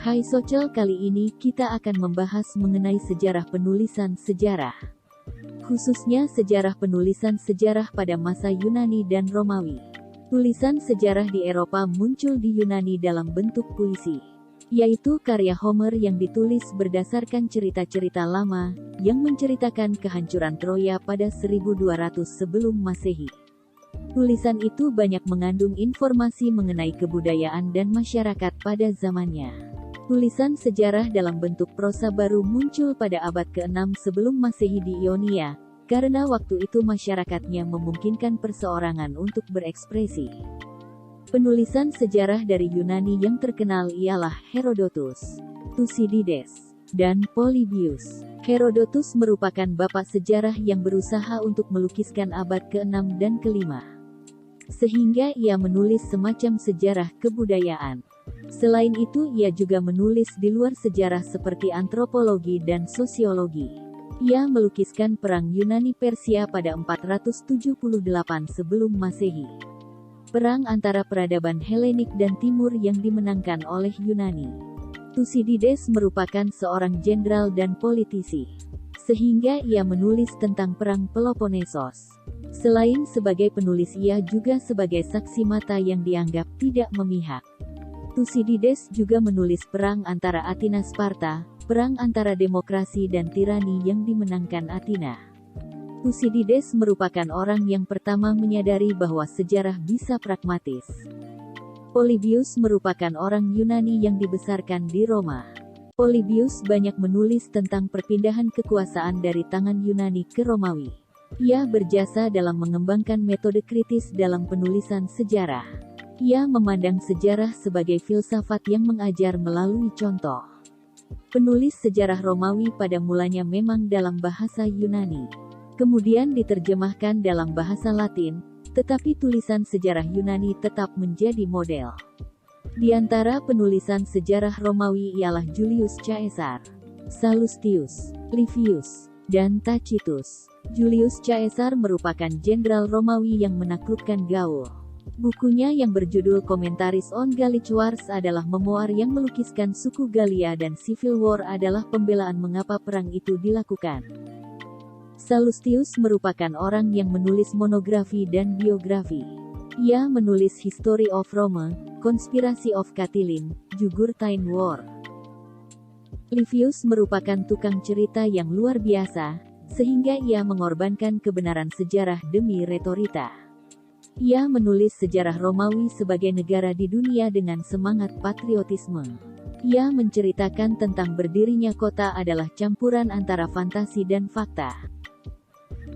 Hai Social, kali ini kita akan membahas mengenai sejarah penulisan sejarah. Khususnya sejarah penulisan sejarah pada masa Yunani dan Romawi. Tulisan sejarah di Eropa muncul di Yunani dalam bentuk puisi, yaitu karya Homer yang ditulis berdasarkan cerita-cerita lama, yang menceritakan kehancuran Troya pada 1200 sebelum Masehi. Tulisan itu banyak mengandung informasi mengenai kebudayaan dan masyarakat pada zamannya. Tulisan sejarah dalam bentuk prosa baru muncul pada abad ke-6 sebelum Masehi di Ionia, karena waktu itu masyarakatnya memungkinkan perseorangan untuk berekspresi. Penulisan sejarah dari Yunani yang terkenal ialah Herodotus, Thucydides, dan Polybius. Herodotus merupakan bapak sejarah yang berusaha untuk melukiskan abad ke-6 dan ke-5. Sehingga ia menulis semacam sejarah kebudayaan. Selain itu ia juga menulis di luar sejarah seperti antropologi dan sosiologi. Ia melukiskan perang Yunani-Persia pada 478 sebelum Masehi. Perang antara peradaban Helenik dan Timur yang dimenangkan oleh Yunani. Thucydides merupakan seorang jenderal dan politisi, sehingga ia menulis tentang perang Peloponnesos. Selain sebagai penulis, ia juga sebagai saksi mata yang dianggap tidak memihak. Thucydides juga menulis perang antara Athena Sparta, perang antara demokrasi dan tirani yang dimenangkan Athena. Thucydides merupakan orang yang pertama menyadari bahwa sejarah bisa pragmatis. Polybius merupakan orang Yunani yang dibesarkan di Roma. Polybius banyak menulis tentang perpindahan kekuasaan dari tangan Yunani ke Romawi. Ia berjasa dalam mengembangkan metode kritis dalam penulisan sejarah. Ia memandang sejarah sebagai filsafat yang mengajar melalui contoh. Penulis sejarah Romawi pada mulanya memang dalam bahasa Yunani, kemudian diterjemahkan dalam bahasa Latin, tetapi tulisan sejarah Yunani tetap menjadi model. Di antara penulisan sejarah Romawi ialah Julius Caesar, Sallustius, Livius, dan Tacitus. Julius Caesar merupakan jenderal Romawi yang menaklukkan Gaul. Bukunya yang berjudul Commentaries on Gallic Wars adalah memoir yang melukiskan suku Gallia, dan Civil War adalah pembelaan mengapa perang itu dilakukan. Sallustius merupakan orang yang menulis monografi dan biografi. Ia menulis History of Rome, Conspiracy of Catiline, Jugurthine War. Livius merupakan tukang cerita yang luar biasa, sehingga ia mengorbankan kebenaran sejarah demi retorika. Ia menulis sejarah Romawi sebagai negara di dunia dengan semangat patriotisme. Ia menceritakan tentang berdirinya kota adalah campuran antara fantasi dan fakta.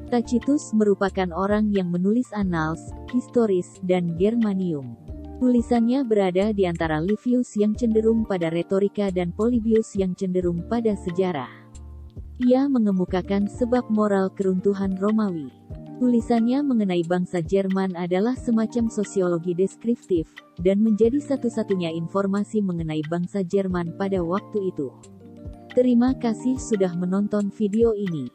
Tacitus merupakan orang yang menulis Annals, Historis, dan Germanium. Tulisannya berada di antara Livius yang cenderung pada retorika dan Polybius yang cenderung pada sejarah. Ia mengemukakan sebab moral keruntuhan Romawi. Tulisannya mengenai bangsa Jerman adalah semacam sosiologi deskriptif, dan menjadi satu-satunya informasi mengenai bangsa Jerman pada waktu itu. Terima kasih sudah menonton video ini.